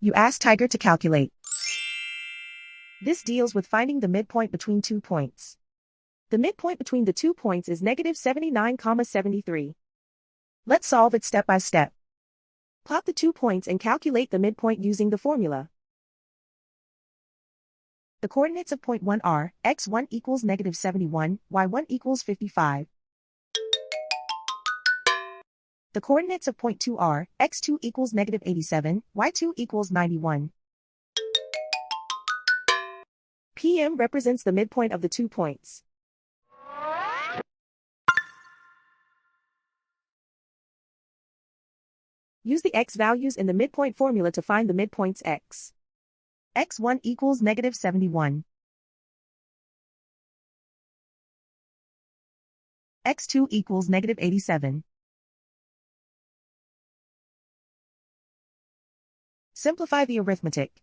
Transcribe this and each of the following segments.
You ask Tiger to calculate. This deals with finding the midpoint between 2 points. The midpoint between the 2 points is negative 79,73. Let's solve it step by step. Plot the 2 points and calculate the midpoint using the formula. The coordinates of point 1 are, x1 equals negative 71, y1 equals 55. The coordinates of point 2 are, x2 equals negative 87, y2 equals 91. PM represents the midpoint of the 2 points. Use the x values in the midpoint formula to find the midpoints x. x1 equals negative 71. x2 equals negative 87. Simplify the arithmetic.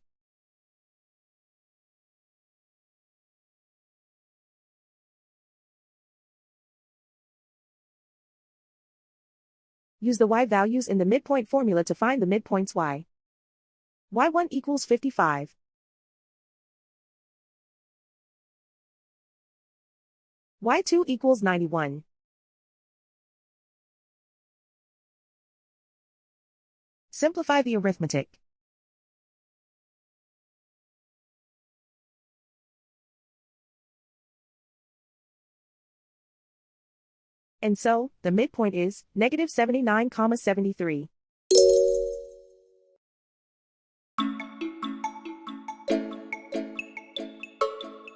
Use the y values in the midpoint formula to find the midpoints y. y1 equals 55. y2 equals 91. Simplify the arithmetic. And so, the midpoint is negative 79,73.